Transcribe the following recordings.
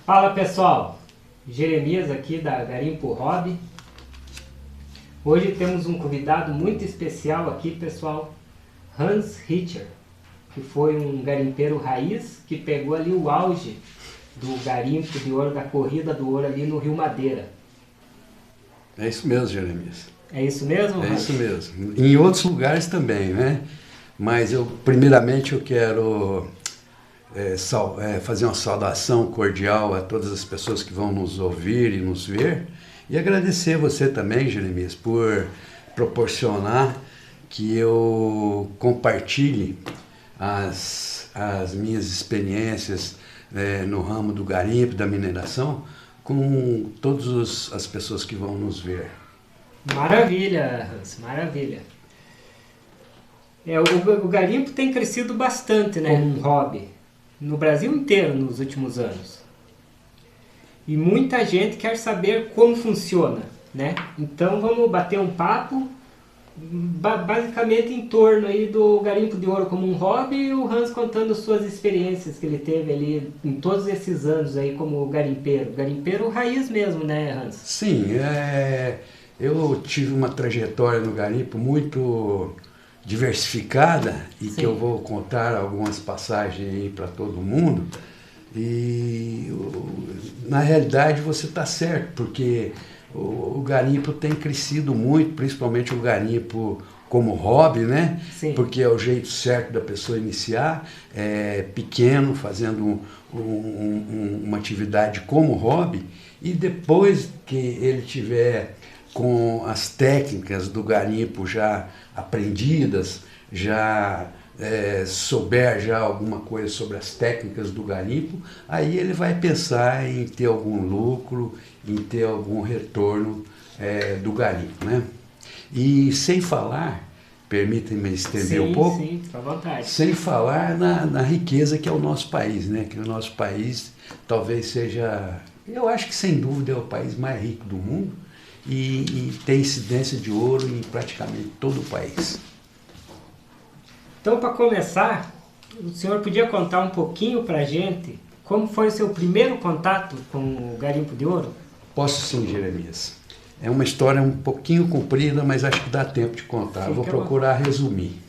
Fala pessoal, Jeremias aqui da Garimpo Hobby. Hoje temos um convidado muito especial aqui, pessoal, Hans Richter, que foi um garimpeiro raiz que pegou ali o auge do garimpo de ouro, da corrida do ouro ali no Rio Madeira. É isso mesmo, Jeremias. É isso mesmo, Hans? É isso mesmo. Em outros lugares também, né? Mas primeiramente eu quero fazer uma saudação cordial a todas as pessoas que vão nos ouvir e nos ver e agradecer você também, Jeremias, por proporcionar que eu compartilhe as minhas experiências no ramo do garimpo, da mineração, com todas as pessoas que vão nos ver. Maravilha, Hans, maravilha. O garimpo tem crescido bastante, né, um hobby, no Brasil inteiro nos últimos anos. E muita gente quer saber como funciona, né? Então vamos bater um papo, basicamente em torno aí do garimpo de ouro como um hobby, e o Hans contando suas experiências que ele teve ali em todos esses anos aí como garimpeiro raiz mesmo, né, Hans? Sim, eu tive uma trajetória no garimpo muito diversificada e Sim. que eu vou contar algumas passagens aí para todo mundo. E na realidade você está certo, porque o garimpo tem crescido muito, principalmente o garimpo como hobby, né? Sim. Porque é o jeito certo da pessoa iniciar, pequeno, fazendo uma atividade como hobby, e depois que ele tiver com as técnicas do garimpo já aprendidas, já souber já alguma coisa sobre as técnicas do garimpo, aí ele vai pensar em ter algum lucro, em ter algum retorno do garimpo, né? E sem falar, permitem-me estender um pouco, Sim, fica à vontade. sem falar na riqueza que é o nosso país, né? Que o nosso país talvez seja, eu acho que sem dúvida é o país mais rico do mundo, e tem incidência de ouro em praticamente todo o país. Então, para começar, o senhor podia contar um pouquinho para a gente como foi o seu primeiro contato com o garimpo de ouro? Posso sim, Jeremias. É uma história um pouquinho comprida, mas acho que dá tempo de contar. Eu vou procurar resumir.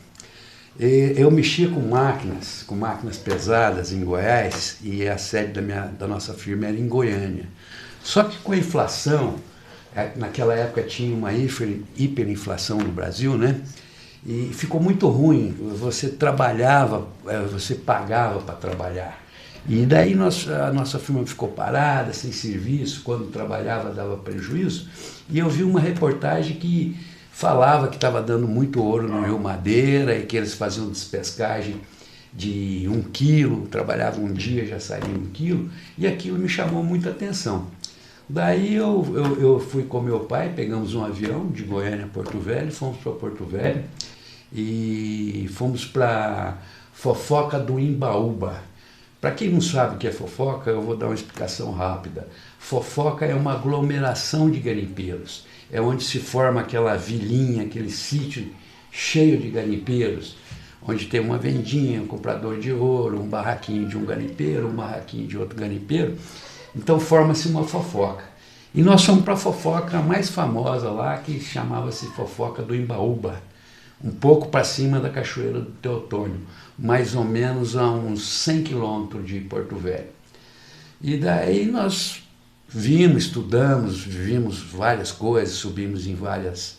Eu mexia com máquinas pesadas em Goiás, e a sede da nossa firma era em Goiânia. Só que com a inflação, naquela época tinha uma hiperinflação no Brasil, né? E ficou muito ruim. Você trabalhava, você pagava para trabalhar. E daí a nossa firma ficou parada, sem serviço, quando trabalhava dava prejuízo. E eu vi uma reportagem que falava que estava dando muito ouro no Rio Madeira e que eles faziam despescagem de 1 quilo, trabalhavam um dia, já saía 1 quilo, e aquilo me chamou muita atenção. Daí eu fui com meu pai, pegamos um avião de Goiânia a Porto Velho, fomos para Porto Velho e fomos para Fofoca do Imbaúba. Para quem não sabe o que é fofoca, eu vou dar uma explicação rápida. Fofoca é uma aglomeração de garimpeiros, é onde se forma aquela vilinha, aquele sítio cheio de garimpeiros, onde tem uma vendinha, um comprador de ouro, um barraquinho de um garimpeiro, um barraquinho de outro garimpeiro. Então forma-se uma fofoca. E nós fomos para a fofoca mais famosa lá, que chamava-se Fofoca do Imbaúba, um pouco para cima da Cachoeira do Teotônio, mais ou menos a uns 100 quilômetros de Porto Velho. E daí nós vimos, estudamos, vimos várias coisas, subimos em várias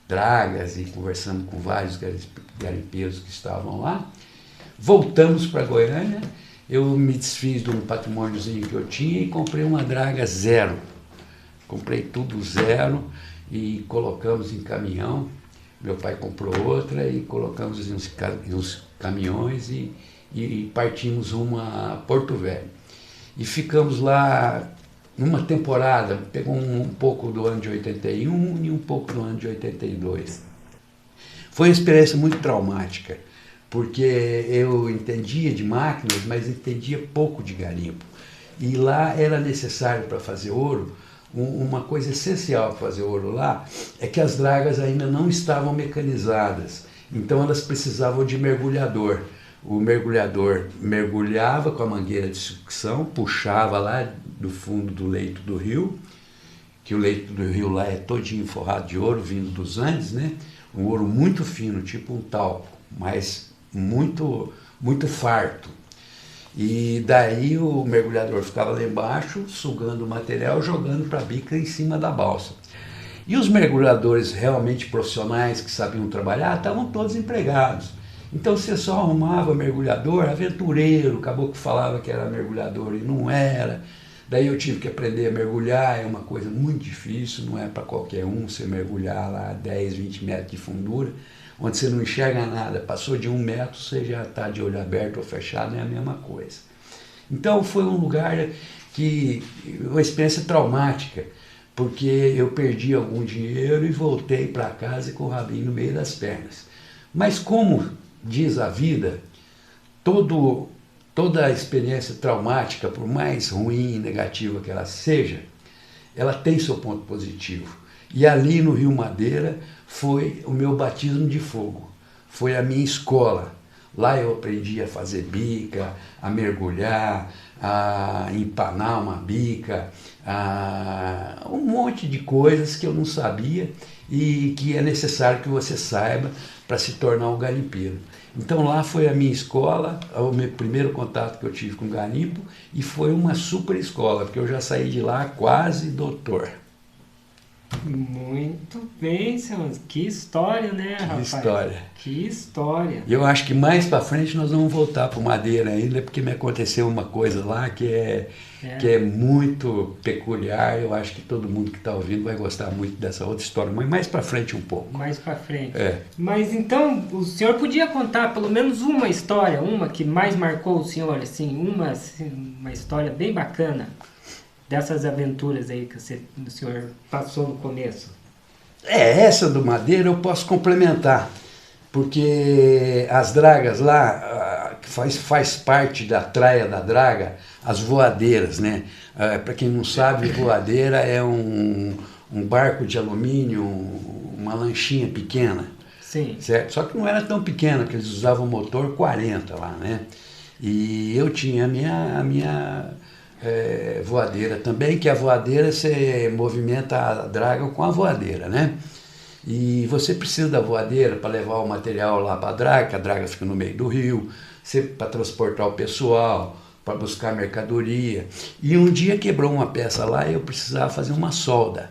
dragas e conversamos com vários garimpeiros que estavam lá. Voltamos para Goiânia. Eu me desfiz de um patrimôniozinho que eu tinha e comprei uma draga zero. Comprei tudo zero e colocamos em caminhão. Meu pai comprou outra e colocamos em uns caminhões e partimos uma a Porto Velho. E ficamos lá numa temporada, pegou um pouco do ano de 81 e um pouco do ano de 82. Foi uma experiência muito traumática, porque eu entendia de máquinas, mas entendia pouco de garimpo. E lá era necessário para fazer ouro, uma coisa essencial para fazer ouro lá, é que as dragas ainda não estavam mecanizadas, então elas precisavam de mergulhador. O mergulhador mergulhava com a mangueira de sucção, puxava lá do fundo do leito do rio, que o leito do rio lá é todinho forrado de ouro, vindo dos Andes, né? Um ouro muito fino, tipo um talco, mas muito, muito farto. E daí o mergulhador ficava lá embaixo, sugando o material, jogando para a bica em cima da balsa. E os mergulhadores realmente profissionais que sabiam trabalhar estavam todos empregados. Então você só arrumava mergulhador, aventureiro, acabou que falava que era mergulhador e não era. Daí eu tive que aprender a mergulhar, é uma coisa muito difícil, não é para qualquer um você mergulhar lá 10, 20 metros de fundura, onde você não enxerga nada, passou de 1 metro, você já está de olho aberto ou fechado, é a mesma coisa. Então foi um lugar que, uma experiência traumática, porque eu perdi algum dinheiro e voltei para casa com o rabinho no meio das pernas. Mas como diz a vida, toda a experiência traumática, por mais ruim e negativa que ela seja, ela tem seu ponto positivo. E ali no Rio Madeira foi o meu batismo de fogo, foi a minha escola. Lá eu aprendi a fazer bica, a mergulhar, a empanar uma bica, um monte de coisas que eu não sabia e que é necessário que você saiba para se tornar um garimpeiro. Então lá foi a minha escola, o meu primeiro contato que eu tive com garimpo, e foi uma super escola, porque eu já saí de lá quase doutor. Muito bem, senhor. Que história, né, rapaz? Que história. Que história. Eu acho que mais para frente nós vamos voltar para o Madeira ainda, porque me aconteceu uma coisa lá que é muito peculiar. Eu acho que todo mundo que está ouvindo vai gostar muito dessa outra história, mas mais para frente um pouco. Mais para frente. É. Mas então, o senhor podia contar pelo menos uma história, uma que mais marcou o senhor, assim, uma história bem bacana dessas aventuras aí que o senhor passou no começo? Essa do Madeira eu posso complementar, porque as dragas lá, faz parte da Traia da Draga, as voadeiras, né? Para quem não sabe, voadeira é um barco de alumínio, uma lanchinha pequena. Sim. Certo? Só que não era tão pequena, porque eles usavam motor 40 lá, né? E eu tinha a minha voadeira também, que a voadeira você movimenta a draga com a voadeira, né? E você precisa da voadeira para levar o material lá para a draga, que a draga fica no meio do rio, para transportar o pessoal, para buscar mercadoria. E um dia quebrou uma peça lá e eu precisava fazer uma solda.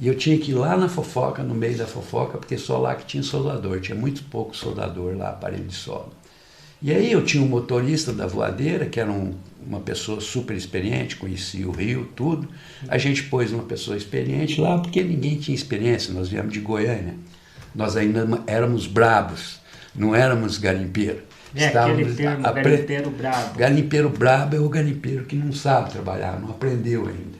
E eu tinha que ir lá na fofoca, no meio da fofoca, porque só lá que tinha soldador, tinha muito pouco soldador lá, aparelho de solda. E aí eu tinha um motorista da voadeira, que era uma pessoa super experiente, conhecia o rio, tudo. A gente pôs uma pessoa experiente lá, porque ninguém tinha experiência, nós viemos de Goiânia. Nós ainda éramos brabos, não éramos garimpeiros. Aquele termo, garimpeiro brabo. Garimpeiro brabo é o garimpeiro que não sabe trabalhar, não aprendeu ainda.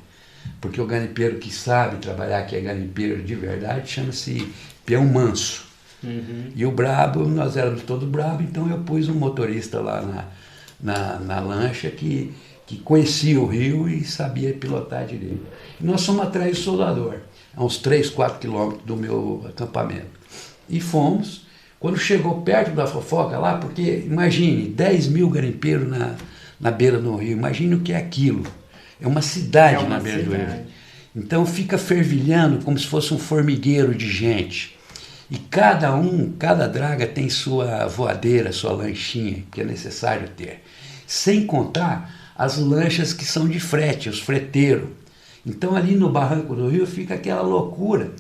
Porque o garimpeiro que sabe trabalhar, que é garimpeiro de verdade, chama-se peão manso. Uhum. E o brabo, nós éramos todos brabos, então eu pus um motorista lá na lancha que conhecia o rio e sabia pilotar direito. E nós fomos atrás do soldador, a uns 3, 4 quilômetros do meu acampamento. E fomos, quando chegou perto da fofoca lá, porque imagine, 10 mil garimpeiros na beira do rio, imagine o que é aquilo. É uma cidade na beira do rio. Então fica fervilhando como se fosse um formigueiro de gente. E cada draga tem sua voadeira, sua lanchinha, que é necessário ter. Sem contar as lanchas que são de frete, os freteiros. Então ali no barranco do rio fica aquela loucura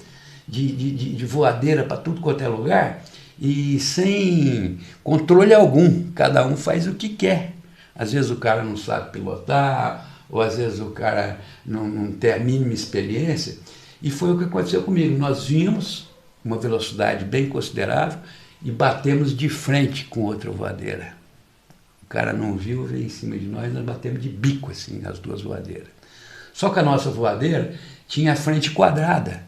de voadeira para tudo quanto é lugar e sem controle algum. Cada um faz o que quer. Às vezes o cara não sabe pilotar, ou às vezes o cara não tem a mínima experiência. E foi o que aconteceu comigo. Nós vimos uma velocidade bem considerável e batemos de frente com outra voadeira. O cara não viu, veio em cima de nós batemos de bico assim, as duas voadeiras. Só que a nossa voadeira tinha a frente quadrada,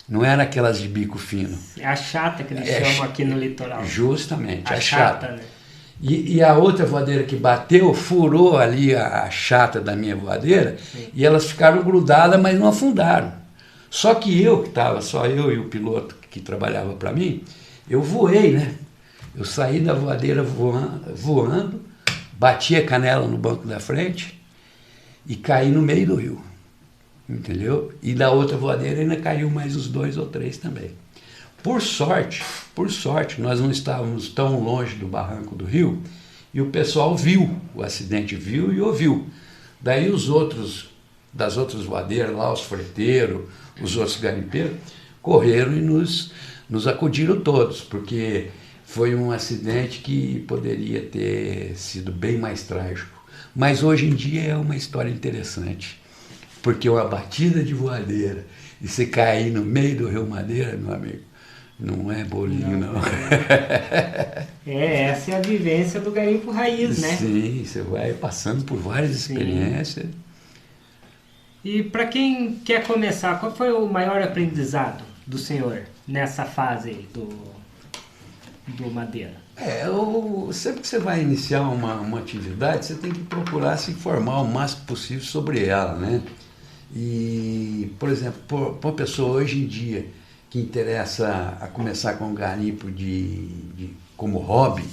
não era aquelas de bico fino. É a chata que eles chamam aqui no litoral. Justamente, a chata. Né? E a outra voadeira que bateu, furou ali a chata da minha voadeira. Sim. E elas ficaram grudadas, mas não afundaram. Só que só eu e o piloto que trabalhava para mim, eu voei, né? Eu saí da voadeira voando, bati a canela no banco da frente e caí no meio do rio, entendeu? E da outra voadeira ainda caiu mais os 2 ou 3 também. Por sorte, nós não estávamos tão longe do barranco do rio e o pessoal viu o acidente, viu e ouviu. Daí os outros, das outras voadeiras lá, os freteiros, os outros garimpeiros, correram e nos acudiram todos, porque foi um acidente que poderia ter sido bem mais trágico. Mas hoje em dia é uma história interessante, porque uma batida de voadeira e você cair no meio do Rio Madeira, meu amigo, não é bolinho, não. Essa é a vivência do garimpo raiz, né? Sim, você vai passando por várias experiências. E para quem quer começar, qual foi o maior aprendizado do senhor nessa fase aí do madeira? Sempre que você vai iniciar uma atividade, você tem que procurar se informar o máximo possível sobre ela, né? E, por exemplo, para uma pessoa hoje em dia que interessa a começar com um garimpo como hobby,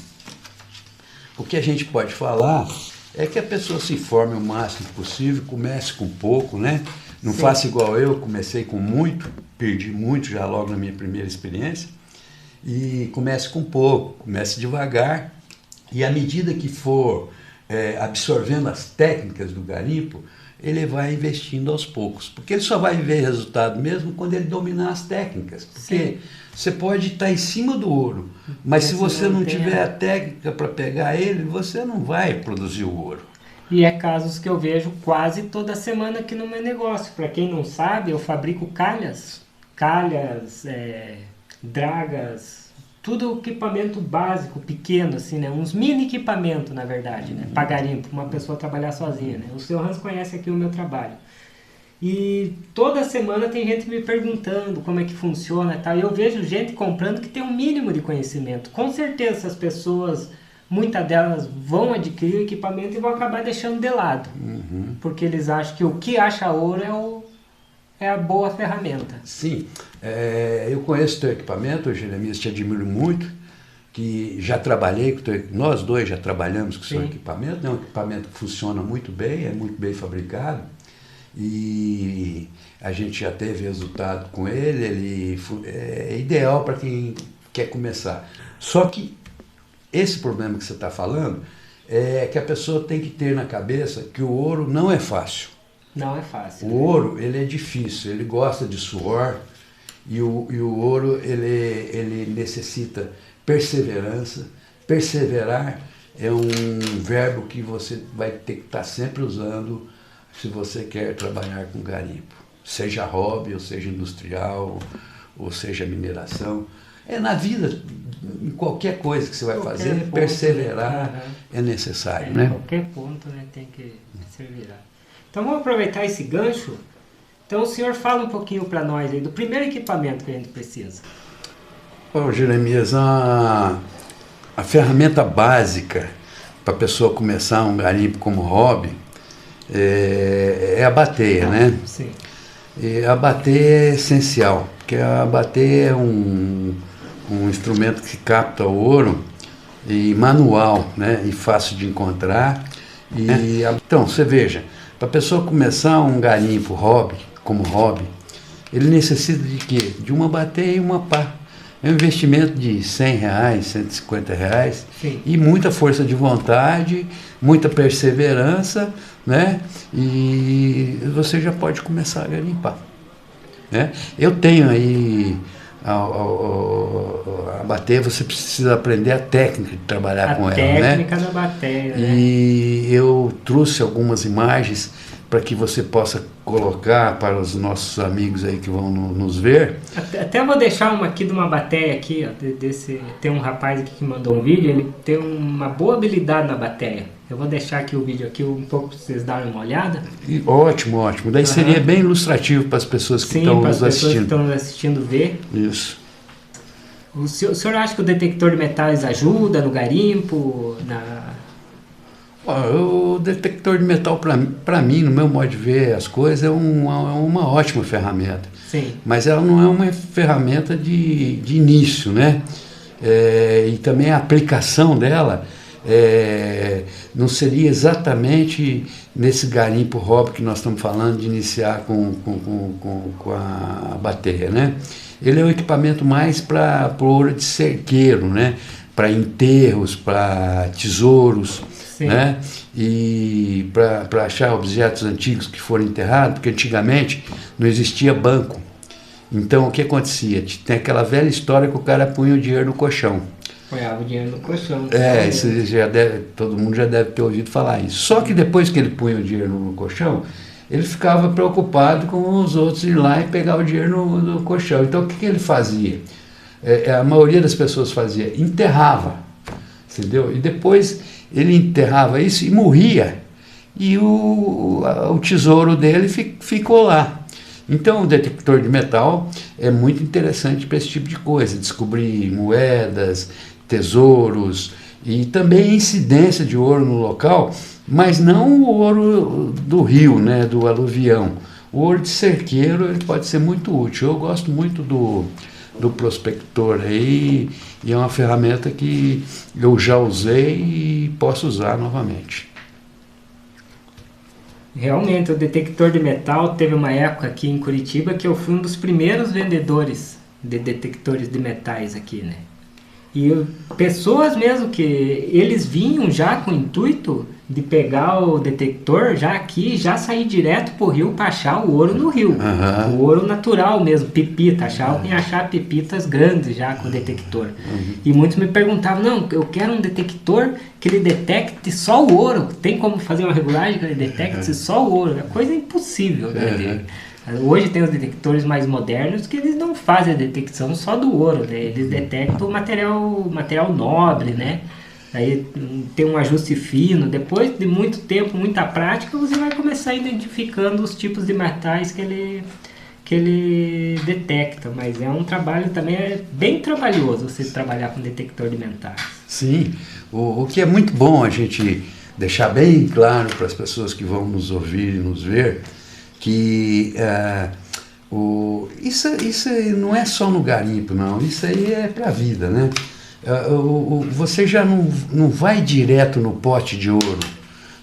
o que a gente pode falar é que a pessoa se informe o máximo possível, comece com pouco, né? Não faça igual eu, comecei com muito, perdi muito já logo na minha primeira experiência, e comece com pouco, comece devagar, e à medida que for absorvendo as técnicas do garimpo, ele vai investindo aos poucos, porque ele só vai ver resultado mesmo quando ele dominar as técnicas, porque você pode estar em cima do ouro, mas se você não tiver a técnica para pegar ele, você não vai produzir o ouro. E é casos que eu vejo quase toda semana aqui no meu negócio. Para quem não sabe, eu fabrico calhas, dragas, tudo equipamento básico, pequeno, assim, né? Uns mini equipamentos, na verdade, né? Para garimpo, uma pessoa trabalhar sozinha, né? O seu Hans conhece aqui o meu trabalho. E toda semana tem gente me perguntando como é que funciona e tal. E eu vejo gente comprando que tem um mínimo de conhecimento. Com certeza essas pessoas, muitas delas vão adquirir o equipamento e vão acabar deixando de lado. Porque eles acham que o que acha ouro é a boa ferramenta. Sim, eu conheço o teu equipamento, Jeremias, te admiro muito, que já trabalhei, nós dois já trabalhamos com o seu equipamento, é um equipamento que funciona muito bem, é muito bem fabricado, e a gente já teve resultado com ele é ideal para quem quer começar. Só que esse problema que você está falando é que a pessoa tem que ter na cabeça que o ouro não é fácil. Não é fácil. O ouro, ele é difícil, ele gosta de suor, e o ouro, ele necessita perseverança. Perseverar é um verbo que você vai ter que estar sempre usando se você quer trabalhar com garimpo. Seja hobby, ou seja industrial, ou seja mineração. Na vida, em qualquer coisa que você vai fazer, ponto, perseverar é necessário, né? Em qualquer ponto, né, tem que perseverar. Então vamos aproveitar esse gancho. Então o senhor fala um pouquinho para nós aí do primeiro equipamento que a gente precisa. Jeremias, a ferramenta básica para a pessoa começar um garimpo como hobby é a bateia, né? Sim. E a bateia é essencial, porque a bateia é um instrumento que capta o ouro e manual, né? E fácil de encontrar. Então, você veja, para a pessoa começar um garimpo como hobby, ele necessita de quê? De uma bateia e uma pá. É um investimento de R$100, R$150, sim, e muita força de vontade, muita perseverança, né? E você já pode começar a garimpar, né? Eu tenho aí a bateia, você precisa aprender a técnica de trabalhar com ela, né? A técnica da bateia, né? E eu trouxe algumas imagens para que você possa colocar para os nossos amigos aí que vão nos ver. Até vou deixar uma aqui de uma bateia aqui, ó, tem um rapaz aqui que mandou um vídeo, ele tem uma boa habilidade na bateia. Eu vou deixar aqui o vídeo aqui um pouco para vocês darem uma olhada. Ótimo, ótimo. Daí seria bem ilustrativo para as pessoas que estão nos assistindo. Sim, para as pessoas que estão nos assistindo ver. Isso. O senhor acha que o detector de metais ajuda no garimpo? O detector de metal, para mim, no meu modo de ver as coisas, é uma ótima ferramenta. Sim. Mas ela não é uma ferramenta de início, né? E também a aplicação dela não seria exatamente nesse garimpo hobby que nós estamos falando de iniciar com a bateia, né? Ele é um equipamento mais para ouro de cerqueiro, né? Para enterros, para tesouros, né? E para achar objetos antigos que foram enterrados, porque antigamente não existia banco. Então o que acontecia? Tem aquela velha história que o cara punha o dinheiro no colchão. Apoiava o dinheiro no colchão. Isso todo mundo já deve ter ouvido falar isso. Só que depois que ele punha o dinheiro no colchão, ele ficava preocupado com os outros ir lá e pegar o dinheiro no colchão. Então o que ele fazia? A maioria das pessoas fazia, enterrava, entendeu? E depois ele enterrava isso e morria, e o tesouro dele ficou lá. Então o detector de metal é muito interessante para esse tipo de coisa, descobrir moedas, tesouros e também incidência de ouro no local, mas não o ouro do rio, né, do aluvião. O ouro de cerqueiro ele pode ser muito útil. Eu gosto muito do prospector aí, e é uma ferramenta que eu já usei e posso usar novamente. Realmente, o detector de metal teve uma época aqui em Curitiba que eu fui um dos primeiros vendedores de detectores de metais aqui, né? E pessoas mesmo que eles vinham já com o intuito de pegar o detector já aqui, já sair direto pro rio para achar o ouro no rio. O ouro natural mesmo, pepita, achar pepitas grandes já com o detector. E muitos me perguntavam, não, eu quero um detector que ele detecte só o ouro. Tem como fazer uma regulagem que ele detecte só o ouro? É coisa impossível, né? Hoje tem os detectores mais modernos que eles não fazem a detecção só do ouro, né? Eles detectam o material nobre, né? Aí tem um ajuste fino. Depois de muito tempo, muita prática, você vai começar identificando os tipos de metais que ele detecta. Mas é um trabalho também, bem trabalhoso você trabalhar com detector de metais. Sim, o que é muito bom a gente deixar bem claro para as pessoas que vão nos ouvir e nos ver, que isso não é só no garimpo, não. Isso aí é para a vida, né? Você já não vai direto no pote de ouro,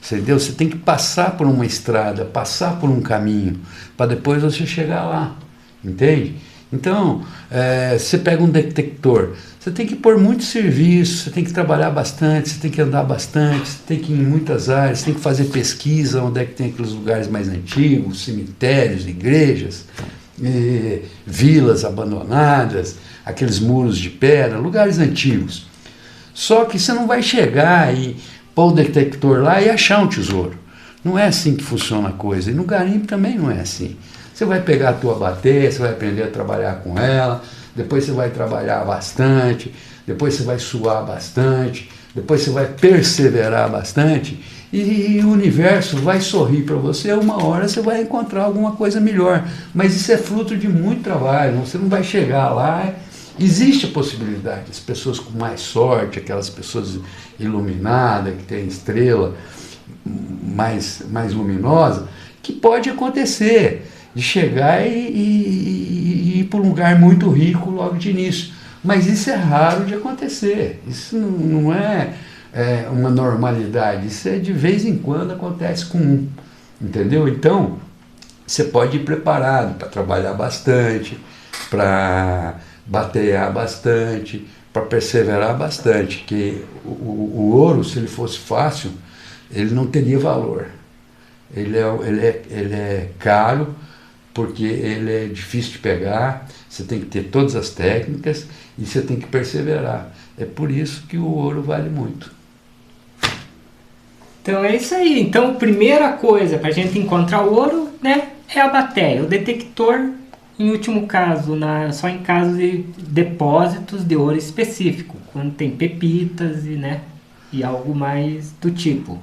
entendeu? Você tem que passar por uma estrada, passar por um caminho, para depois você chegar lá, entende? Então, você pega um detector, você tem que pôr muito serviço, você tem que trabalhar bastante, você tem que andar bastante, você tem que ir em muitas áreas, você tem que fazer pesquisa onde é que tem aqueles lugares mais antigos, cemitérios, igrejas, vilas abandonadas, aqueles muros de pedra, lugares antigos. Só que você não vai chegar e pôr o detector lá e achar um tesouro. Não é assim que funciona a coisa. E no garimpo também não é assim. Você vai pegar a tua bateia, você vai aprender a trabalhar com ela, depois você vai trabalhar bastante, depois você vai suar bastante, depois você vai perseverar bastante, e o universo vai sorrir para você. Uma hora você vai encontrar alguma coisa melhor. Mas isso é fruto de muito trabalho. Você não vai chegar lá. Existe a possibilidade, as pessoas com mais sorte, aquelas pessoas iluminadas, que têm estrela mais luminosa, que pode acontecer, de chegar e ir para um lugar muito rico logo de início. Mas isso é raro de acontecer, isso não é uma normalidade, isso é de vez em quando acontece com um, entendeu? Então, você pode ir preparado para trabalhar bastante, para batear bastante, para perseverar bastante, que o ouro, se ele fosse fácil, ele não teria valor. Ele é caro, porque ele é difícil de pegar, você tem que ter todas as técnicas e você tem que perseverar. É por isso que o ouro vale muito. Então é isso aí. Então a primeira coisa para a gente encontrar o ouro, né, é a bateia, o detector, em último caso, só em caso de depósitos de ouro específico, quando tem pepitas e algo mais do tipo.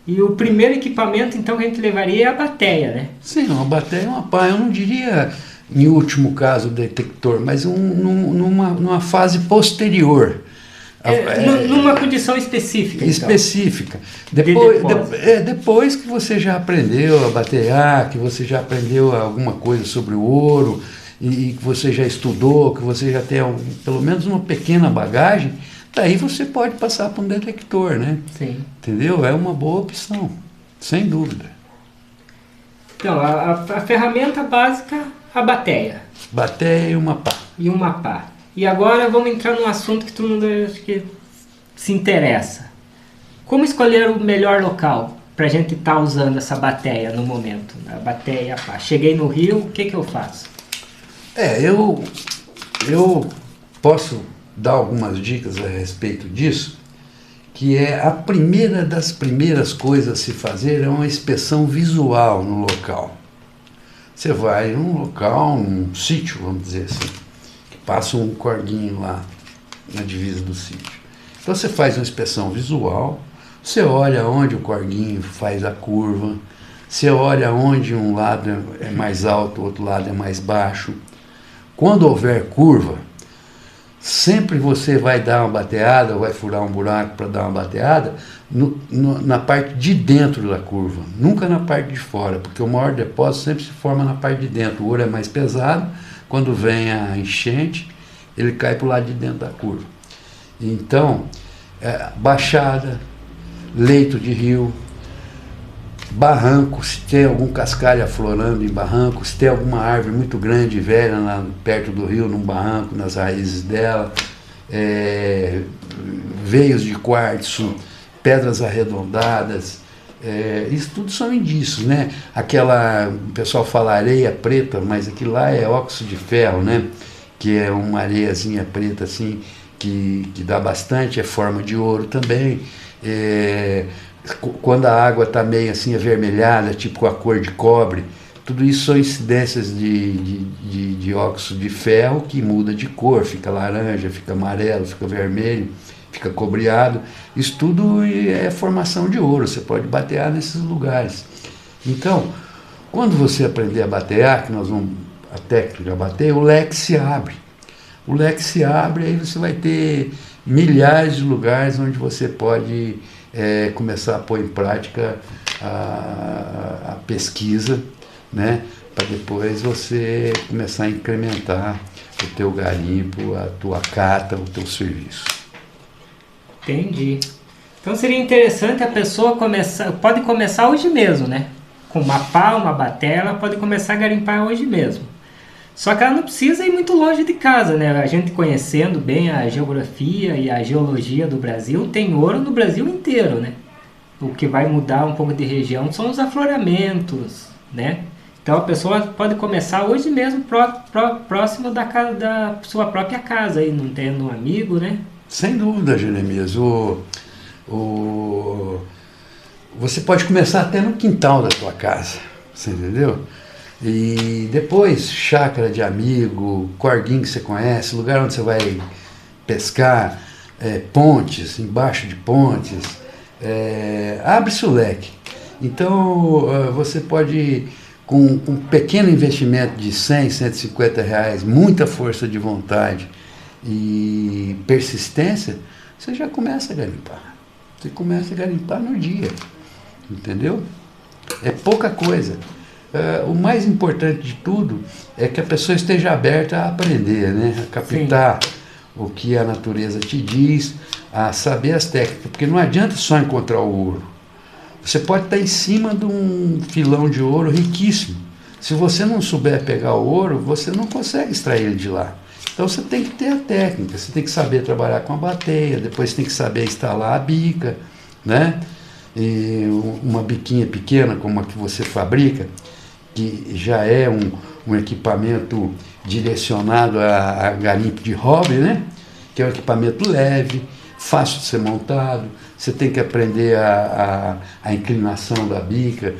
E o primeiro equipamento, então, que a gente levaria é a bateia, né? Sim, uma bateia é uma pá. Eu não diria, em último caso, o detector, mas numa fase posterior. Numa condição específica. Específica. Então. Depois que você já aprendeu a batear, que você já aprendeu alguma coisa sobre o ouro, e que você já estudou, que você já tem pelo menos uma pequena bagagem, daí você pode passar para um detector, né? Sim. Entendeu? É uma boa opção, sem dúvida. Então, a ferramenta básica, a bateia. Bateia e uma pá. E uma pá. E agora vamos entrar num assunto que todo mundo acho que se interessa. Como escolher o melhor local para a gente estar usando essa bateia no momento? A bateia e a pá. Cheguei no Rio, o que eu faço? Eu posso dar algumas dicas a respeito disso, que é a primeira das primeiras coisas a se fazer é uma inspeção visual no local. Você vai num local, num sítio, vamos dizer assim, que passa um corguinho lá na divisa do sítio. Então você faz uma inspeção visual, você olha onde o corguinho faz a curva, você olha onde um lado é mais alto, o outro lado é mais baixo. Quando houver curva, sempre você vai dar uma bateada, ou vai furar um buraco para dar uma bateada na parte de dentro da curva, nunca na parte de fora, porque o maior depósito sempre se forma na parte de dentro. O ouro é mais pesado, quando vem a enchente, ele cai para o lado de dentro da curva. Então, baixada, leito de rio, barranco, se tem algum cascalho aflorando em barranco, se tem alguma árvore muito grande e velha lá perto do rio, num barranco, nas raízes dela, veios de quartzo, pedras arredondadas, isso tudo são indícios, né? O pessoal fala areia preta, mas aquilo lá é óxido de ferro, né? Que é uma areiazinha preta assim, que dá bastante, é forma de ouro também. Quando a água está meio assim avermelhada, tipo com a cor de cobre, tudo isso são incidências de óxido de ferro que muda de cor, fica laranja, fica amarelo, fica vermelho, fica cobreado. Isso tudo é formação de ouro, você pode batear nesses lugares. Então, quando você aprender a batear, a técnica de bater, o leque se abre. O leque se abre, aí você vai ter milhares de lugares onde você pode começar a pôr em prática a pesquisa, né? Para depois você começar a incrementar o teu garimpo, a tua cata, o teu serviço. Entendi. Então seria interessante a pessoa pode começar hoje mesmo, né? Com uma pá, uma bateia, ela pode começar a garimpar hoje mesmo. Só que ela não precisa ir muito longe de casa, né? A gente conhecendo bem a geografia e a geologia do Brasil, tem ouro no Brasil inteiro, né? O que vai mudar um pouco de região são os afloramentos, né? Então a pessoa pode começar hoje mesmo próximo da sua própria casa, aí, não tendo um amigo, né? Sem dúvida, Jeremias. Você pode começar até no quintal da tua casa, você entendeu? E depois, chácara de amigo, corguinho que você conhece, lugar onde você vai pescar, pontes, embaixo de pontes, abre-se o leque. Então, você pode, com um pequeno investimento de 100, 150 reais, muita força de vontade e persistência, você já começa a garimpar. Você começa a garimpar no dia, entendeu? É pouca coisa. O mais importante de tudo é que a pessoa esteja aberta a aprender, né? A captar o que a natureza te diz, a saber as técnicas, porque não adianta só encontrar o ouro. Você pode estar em cima de um filão de ouro riquíssimo. Se você não souber pegar o ouro, você não consegue extrair ele de lá. Então você tem que ter a técnica, você tem que saber trabalhar com a bateia, depois você tem que saber instalar a bica, né? E uma biquinha pequena como a que você fabrica, que já é um equipamento direcionado a garimpo de hobby, né? Que é um equipamento leve, fácil de ser montado. Você tem que aprender a inclinação da bica,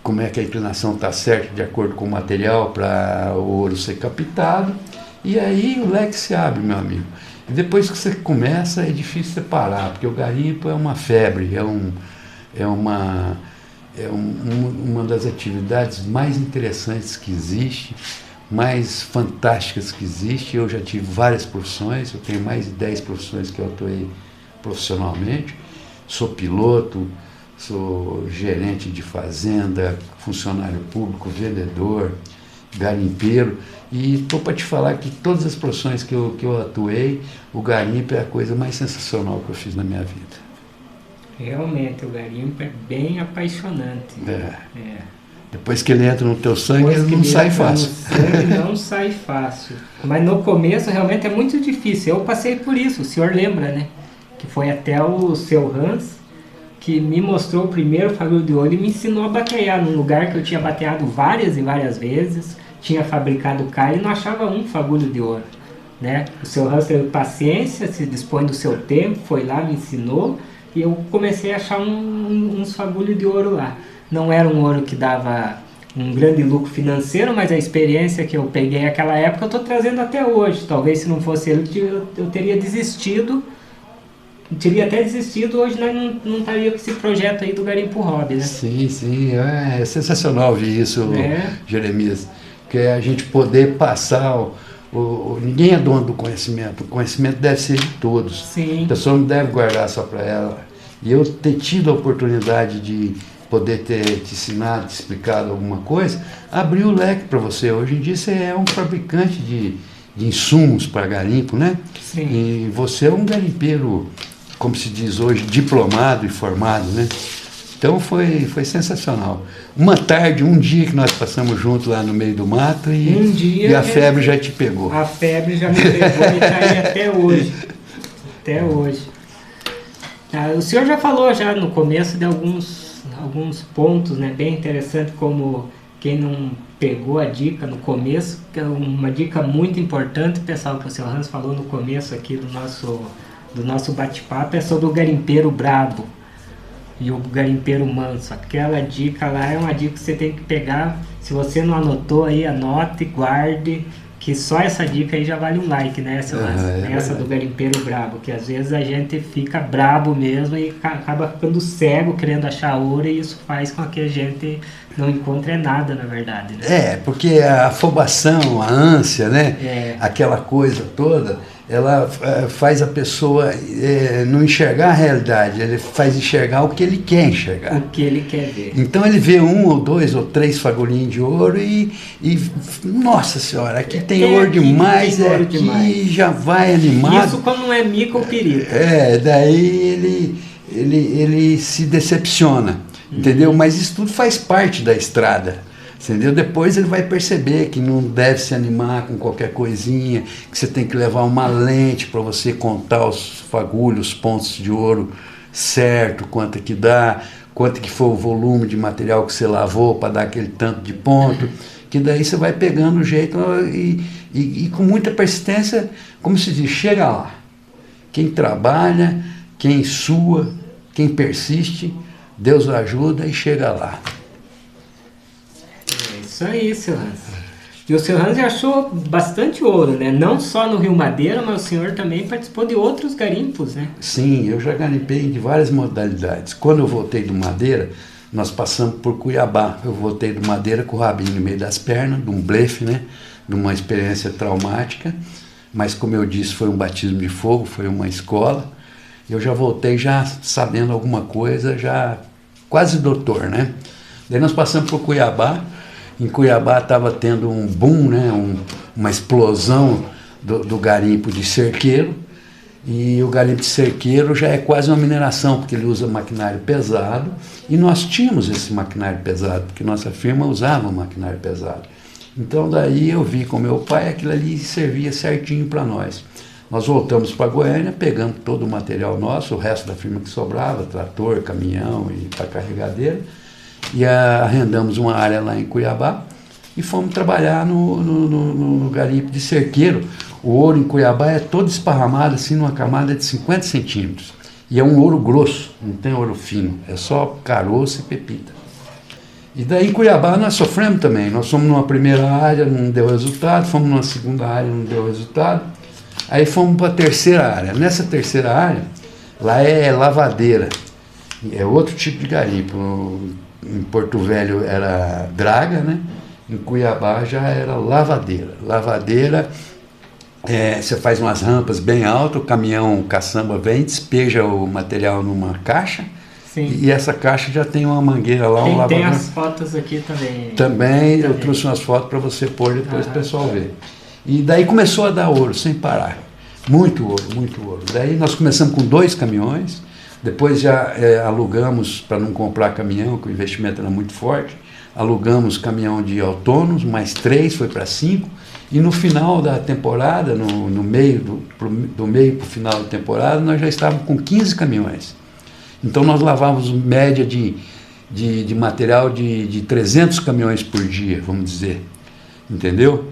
como é que a inclinação está certa de acordo com o material para o ouro ser captado. E aí o leque se abre, meu amigo. E depois que você começa, é difícil você parar, porque o garimpo é uma febre, é uma das atividades mais interessantes que existe, mais fantásticas que existe. Eu já tive várias profissões, eu tenho mais de 10 profissões que eu atuei profissionalmente. Sou piloto, sou gerente de fazenda, funcionário público, vendedor, garimpeiro. E estou para te falar que todas as profissões que eu atuei, o garimpo é a coisa mais sensacional que eu fiz na minha vida. Realmente, o garimpo é bem apaixonante. Depois que ele entra no teu sangue, ele não sai fácil. Não sai fácil. Mas no começo realmente é muito difícil. Eu passei por isso, o senhor lembra, né? Que foi até o seu Hans que me mostrou o primeiro fagulho de ouro e me ensinou a batear num lugar que eu tinha bateado várias e várias vezes, tinha fabricado calha e não achava um fagulho de ouro, né? O seu Hans teve paciência, se dispõe do seu tempo, foi lá, me ensinou e eu comecei a achar uns fagulhos de ouro lá. Não era um ouro que dava um grande lucro financeiro, mas a experiência que eu peguei naquela época eu estou trazendo até hoje. Talvez se não fosse ele eu teria desistido. Teria até desistido, hoje nós não estaria com esse projeto aí do Garimpo Hobby, né? Sim, é sensacional ver isso, Jeremias, que é a gente poder passar, ninguém é dono do conhecimento, o conhecimento deve ser de todos. Sim. A pessoa não deve guardar só para ela. E eu ter tido a oportunidade de poder ter te ensinado, te explicado alguma coisa, abriu o leque para você. Hoje em dia você é um fabricante de insumos para garimpo, né? Sim. E você é um garimpeiro, como se diz hoje, diplomado e formado, né? Então foi sensacional. Uma tarde, um dia que nós passamos juntos lá no meio do mato e a febre já te pegou. A febre já me pegou e está aí até hoje. Até hoje. O senhor já falou já no começo de alguns pontos, né, bem interessante, como quem não pegou a dica no começo, que é uma dica muito importante, pessoal, que o senhor Hans falou no começo aqui do nosso bate-papo, é sobre o garimpeiro brabo e o garimpeiro manso. Aquela dica lá é uma dica que você tem que pegar. Se você não anotou aí, anote, guarde, que só essa dica aí já vale um like, né, seu Hans? Essa do garimpeiro brabo, que às vezes a gente fica brabo mesmo e acaba ficando cego querendo achar ouro, e isso faz com que a gente não encontre nada, na verdade, né? Porque a afobação, a ânsia, né? Aquela coisa toda, ela faz a pessoa não enxergar a realidade, ele faz enxergar o que ele quer enxergar. O que ele quer ver. Então ele vê 1 ou 2 ou 3 fagulhinhos de ouro e nossa senhora, aqui tem ouro demais, aqui já vai animado. Isso quando não é mico ou perigo. Daí ele se decepciona, entendeu? Mas isso tudo faz parte da estrada. Entendeu? Depois ele vai perceber que não deve se animar com qualquer coisinha, que você tem que levar uma lente para você contar os fagulhos, os pontos de ouro certo, quanto que dá, quanto que foi o volume de material que você lavou para dar aquele tanto de ponto, que daí você vai pegando o jeito e com muita persistência, como se diz, chega lá. Quem trabalha, quem sua, quem persiste, Deus ajuda e chega lá. Isso aí, seu Hans. E o seu Hans já achou bastante ouro, né? Não só no Rio Madeira, mas o senhor também participou de outros garimpos, né? Sim, eu já garimpei de várias modalidades. Quando eu voltei do Madeira, nós passamos por Cuiabá. Eu voltei do Madeira com o rabinho no meio das pernas, de um blefe, né? De uma experiência traumática. Mas, como eu disse, foi um batismo de fogo, foi uma escola. Eu já voltei já sabendo alguma coisa, já quase doutor, né? Daí nós passamos por Cuiabá. Em Cuiabá estava tendo um boom, né? Uma explosão do garimpo de cerqueiro. E o garimpo de cerqueiro já é quase uma mineração, porque ele usa maquinário pesado. E nós tínhamos esse maquinário pesado, porque nossa firma usava maquinário pesado. Então daí eu vi com meu pai, aquilo ali servia certinho para nós. Nós voltamos para Goiânia, pegando todo o material nosso, o resto da firma que sobrava, trator, caminhão e para carregadeira, e arrendamos uma área lá em Cuiabá e fomos trabalhar no garimpo de cerqueiro. O ouro em Cuiabá é todo esparramado assim numa camada de 50 centímetros. E é um ouro grosso, não tem ouro fino, é só caroço e pepita. E daí em Cuiabá nós sofremos também. Nós fomos numa primeira área, não deu resultado, fomos numa segunda área, não deu resultado. Aí fomos para a terceira área. Nessa terceira área, lá é lavadeira, é outro tipo de garimpo. Em Porto Velho era draga, né? Em Cuiabá já era lavadeira. Lavadeira, você faz umas rampas bem altas, o caminhão caçamba vem, despeja o material numa caixa, Sim. E essa caixa já tem uma mangueira lá, um lavador. Tem as fotos aqui também. Também eu trouxe umas fotos para você pôr depois o pessoal ver. E daí começou a dar ouro, sem parar. Muito ouro, muito ouro. Daí nós começamos com 2 caminhões, depois já alugamos, para não comprar caminhão, que o investimento era muito forte, alugamos caminhão de autônomos, mais 3, foi para 5, e no final da temporada, no meio do meio para o final da temporada, nós já estávamos com 15 caminhões. Então nós lavávamos média de material de 300 caminhões por dia, vamos dizer, entendeu?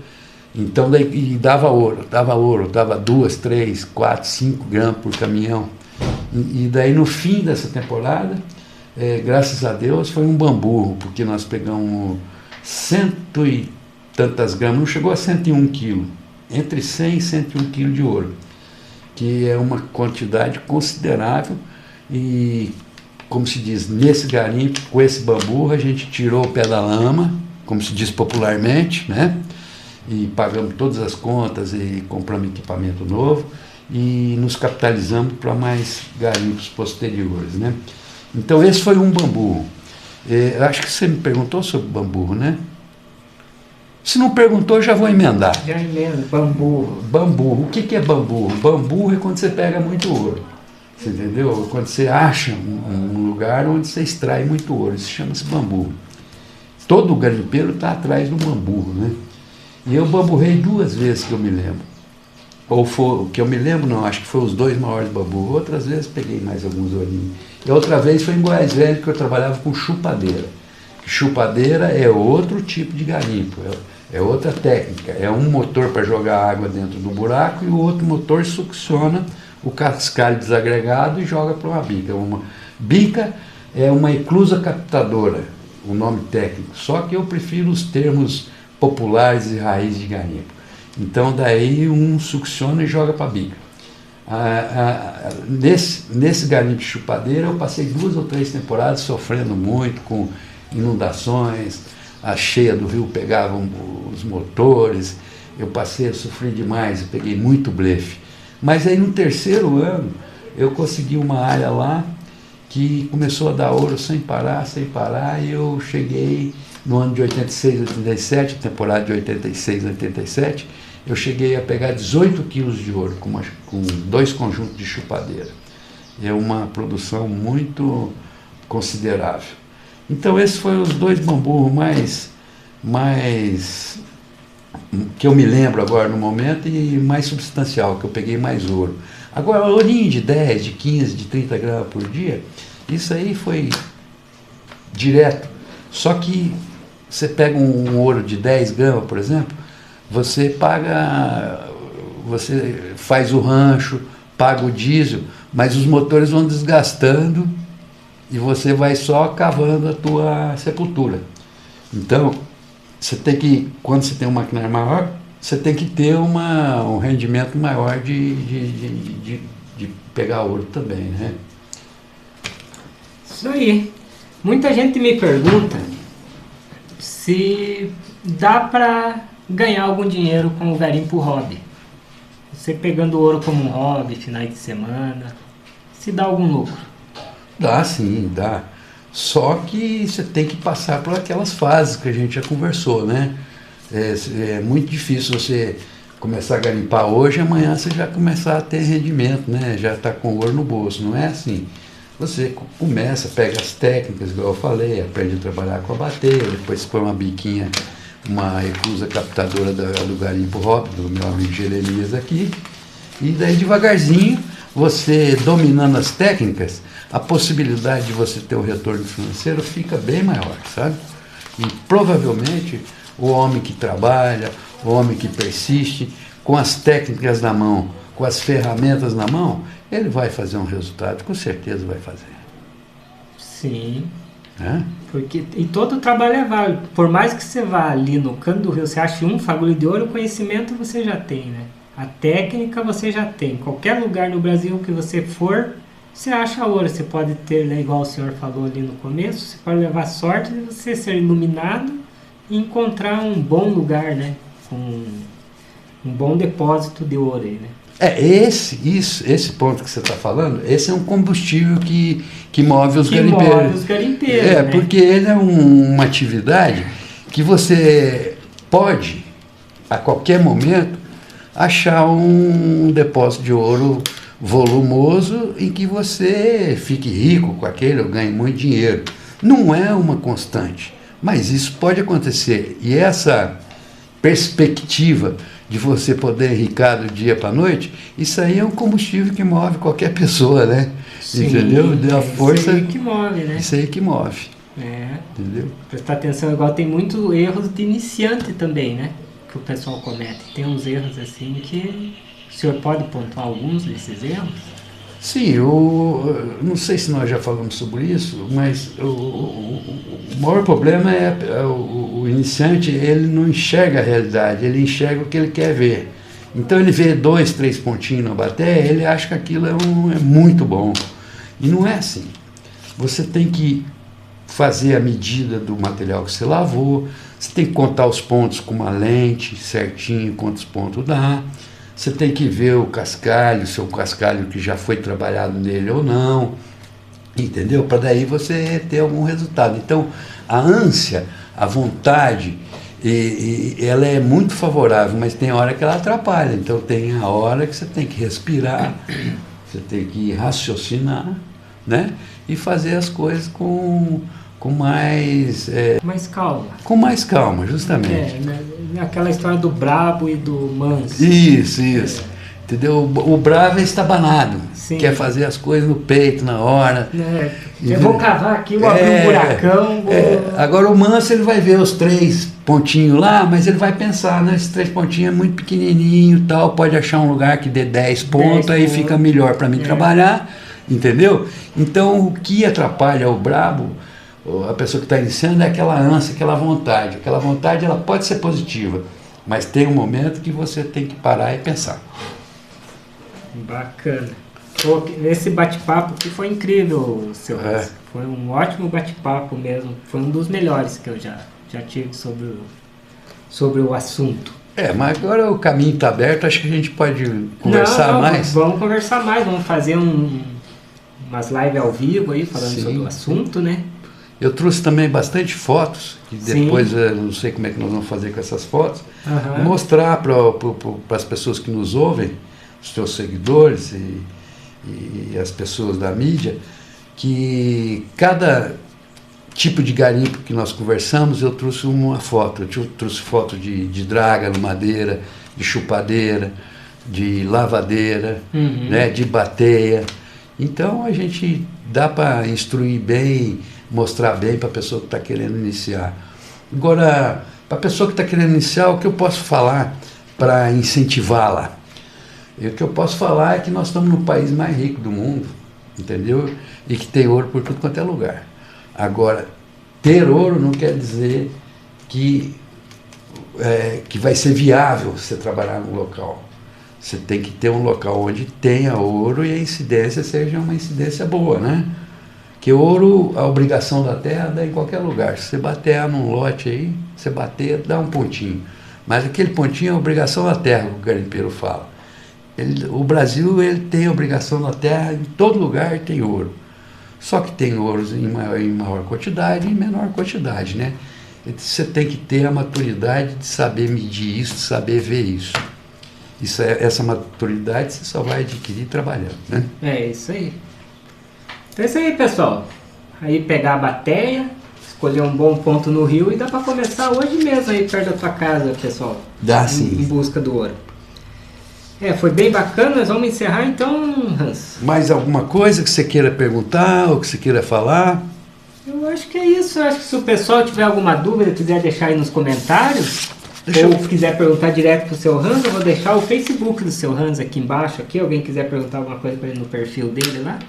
Então daí, e dava ouro, dava 2, 3, 4, 5 gramas por caminhão. E daí no fim dessa temporada, graças a Deus, foi um bambu, porque nós pegamos 100 e tantas gramas, não chegou a 101 quilos, entre 100 e 101 quilos de ouro, que é uma quantidade considerável. E, como se diz, nesse garimpo, com esse bambu, a gente tirou o pé da lama, como se diz popularmente, né? E pagamos todas as contas e compramos equipamento novo e nos capitalizamos para mais garimpos posteriores, né? Então esse foi um bambu. Acho que você me perguntou sobre bambu, né? Se não perguntou, já vou emendar. Já emendo, bambu. Bambu, o que é bambu? Bambu é quando você pega muito ouro. Você entendeu? Quando você acha um lugar onde você extrai muito ouro, isso chama-se bambu. Todo garimpeiro está atrás do bambu, né? E eu bamburrei 2 vezes que eu me lembro. Ou foi, que eu me lembro não, acho que foi os 2 maiores bambu. Outras vezes peguei mais alguns ourinhos. E outra vez foi em Goiás Velho, que eu trabalhava com chupadeira. Chupadeira é outro tipo de garimpo, é outra técnica. É um motor para jogar água dentro do buraco e o outro motor succiona o cascalho desagregado e joga para uma bica. Uma bica é uma eclusa captadora, o nome técnico, só que eu prefiro os termos populares e raiz de garimpo. Então daí um succiona e joga para a bica. Nesse garimpo de chupadeira eu passei 2 ou 3 temporadas sofrendo muito com inundações, a cheia do rio pegava os motores, eu sofri demais, eu peguei muito blefe. Mas aí no 3º ano eu consegui uma área lá que começou a dar ouro sem parar, e eu cheguei no ano de 86, 87, temporada de 86, 87, eu cheguei a pegar 18 quilos de ouro com 2 conjuntos de chupadeira. É uma produção muito considerável. Então esses foram os 2 bambus mais que eu me lembro agora no momento e mais substancial, que eu peguei mais ouro. Agora, ourinho de 10, de 15, de 30 gramas por dia, isso aí foi direto. Só que você pega um ouro de 10 gramas, por exemplo, você faz o rancho, paga o diesel, mas os motores vão desgastando e você vai só cavando a tua sepultura. Então, você tem que, quando você tem um maquinário maior, você tem que ter um rendimento maior de pegar ouro também, né? Isso aí. Muita gente me pergunta se dá para ganhar algum dinheiro com o garimpo hobby. Você pegando ouro como um hobby, finais de semana, se dá algum lucro? Dá sim, dá. Só que você tem que passar por aquelas fases que a gente já conversou, né? É muito difícil você começar a garimpar hoje e amanhã você já começar a ter rendimento, né? Já está com ouro no bolso, não é assim. Você começa, pega as técnicas, igual eu falei, aprende a trabalhar com a bateria, depois põe uma biquinha, uma eclusa captadora do garimpo hobby, do meu amigo Jeremias aqui, e daí devagarzinho, você dominando as técnicas, a possibilidade de você ter um retorno financeiro fica bem maior, sabe? E provavelmente o homem que trabalha, o homem que persiste, com as técnicas na mão, com as ferramentas na mão, ele vai fazer um resultado, com certeza vai fazer. Sim. É? Porque, e todo trabalho é válido. Por mais que você vá ali no canto do rio, você ache um fagulho de ouro, o conhecimento você já tem, né? A técnica você já tem. Qualquer lugar no Brasil que você for, você acha ouro. Você pode ter, né, igual o senhor falou ali no começo, você pode levar sorte de você ser iluminado e encontrar um bom lugar, né? Com um bom depósito de ouro aí, né? Esse ponto que você está falando, esse é um combustível que move os garimpeiros. Move os garimpeiros, né? Porque ele é uma atividade que você pode, a qualquer momento, achar um depósito de ouro volumoso em que você fique rico com aquele ou ganhe muito dinheiro. Não é uma constante, mas isso pode acontecer. E essa perspectiva de você poder enricar do dia para a noite, isso aí é um combustível que move qualquer pessoa, né? Sim, entendeu? Dá força. Isso aí que move, né? Isso aí que move. Entendeu? Prestar atenção, igual tem muitos erros de iniciante também, né? Que o pessoal comete. Tem uns erros assim que o senhor pode pontuar alguns desses erros? Sim, não sei se nós já falamos sobre isso, mas o maior problema é o iniciante, ele não enxerga a realidade, ele enxerga o que ele quer ver. Então ele vê 2, 3 pontinhos na bateria, ele acha que aquilo é muito bom. E não é assim. Você tem que fazer a medida do material que você lavou, você tem que contar os pontos com uma lente certinho, quantos pontos dá. Você tem que ver o cascalho, se o cascalho que já foi trabalhado nele ou não, entendeu? Para daí você ter algum resultado. Então, a ânsia, a vontade, ela é muito favorável, mas tem hora que ela atrapalha. Então, tem a hora que você tem que respirar, você tem que raciocinar, né? E fazer as coisas com mais... mais calma. Com mais calma, justamente. Aquela história do brabo e do manso. Isso. Entendeu? O bravo é estabanado. Sim. Quer fazer as coisas no peito, na hora. Eu vou cavar aqui, vou abrir um buracão. Agora o manso, ele vai ver os 3 pontinhos lá, mas ele vai pensar, né? Esses 3 pontinhos é muito pequenininho, tal, pode achar um lugar que dê 10 pontos, aí fica melhor para mim trabalhar, entendeu? Então, o que atrapalha o brabo, a pessoa que está iniciando, é aquela ânsia, aquela vontade. Aquela vontade, ela pode ser positiva, mas tem um momento que você tem que parar e pensar. Bacana. Esse bate-papo aqui foi incrível, seu Hans. Foi um ótimo bate-papo mesmo. Foi um dos melhores que eu já tive sobre o assunto. Mas agora o caminho está aberto, acho que a gente pode conversar mais. Vamos conversar mais, vamos fazer umas lives ao vivo aí, falando sobre o assunto, né? Eu trouxe também bastante fotos, que depois eu não sei como é que nós vamos fazer com essas fotos, mostrar para as pessoas que nos ouvem, os seus seguidores e as pessoas da mídia, que cada tipo de garimpo que nós conversamos, eu trouxe uma foto. Eu trouxe foto de draga no madeira, de chupadeira, de lavadeira, né, de bateia. Então a gente dá para instruir bem, mostrar bem para a pessoa que está querendo iniciar. Agora, para a pessoa que está querendo iniciar, o que eu posso falar para incentivá-la? E o que eu posso falar é que nós estamos no país mais rico do mundo, entendeu? E que tem ouro por tudo quanto é lugar. Agora, ter ouro não quer dizer que vai ser viável você trabalhar no local. Você tem que ter um local onde tenha ouro e a incidência seja uma incidência boa, né? Que ouro, a obrigação da terra dá em qualquer lugar. Se você bater num lote aí, você bater, dá um pontinho. Mas aquele pontinho é a obrigação da terra, que o garimpeiro fala. O Brasil, ele tem a obrigação da terra, em todo lugar tem ouro. Só que tem ouros em maior quantidade e em menor quantidade, né? Você tem que ter a maturidade de saber medir isso, de saber ver isso. Essa maturidade você só vai adquirir trabalhando, né? É isso aí. Então é isso aí, pessoal. Aí pegar a bateia, escolher um bom ponto no rio e dá para começar hoje mesmo aí perto da tua casa, pessoal. Dá sim. Em busca do ouro. Foi bem bacana, nós vamos encerrar então, Hans. Mais alguma coisa que você queira perguntar ou que você queira falar? Eu acho que é isso. Eu acho que se o pessoal tiver alguma dúvida, quiser deixar aí nos comentários, quiser perguntar direto pro seu Hans, eu vou deixar o Facebook do seu Hans aqui embaixo. Aqui, alguém quiser perguntar alguma coisa para ele no perfil dele lá.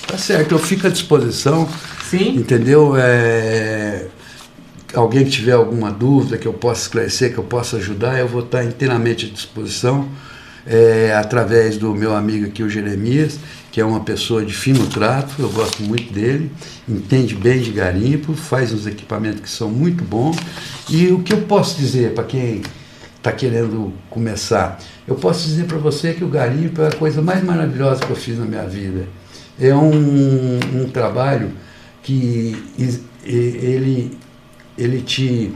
Tá certo, eu fico à disposição. Sim. Entendeu? Alguém que tiver alguma dúvida que eu possa esclarecer, que eu possa ajudar, eu vou estar inteiramente à disposição, através do meu amigo aqui, o Jeremias, que é uma pessoa de fino trato, eu gosto muito dele, entende bem de garimpo, faz uns equipamentos que são muito bons. E o que eu posso dizer para quem está querendo começar. Eu posso dizer para você que o garimpo é a coisa mais maravilhosa que eu fiz na minha vida. É um trabalho que ele te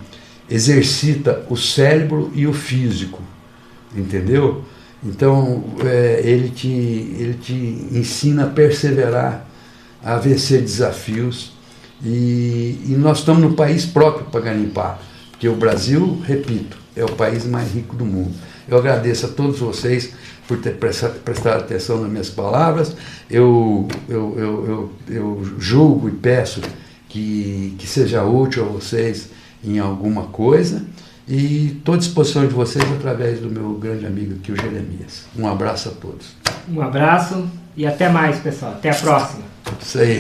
exercita o cérebro e o físico, entendeu? Então, ele te ensina a perseverar, a vencer desafios, e nós estamos no país próprio para garimpar, porque o Brasil, repito, é o país mais rico do mundo. Eu agradeço a todos vocês por ter prestado atenção nas minhas palavras. Eu julgo e peço que seja útil a vocês em alguma coisa, e estou à disposição de vocês através do meu grande amigo aqui, o Jeremias. Um abraço a todos. Um abraço e até mais, pessoal. Até a próxima. Isso aí.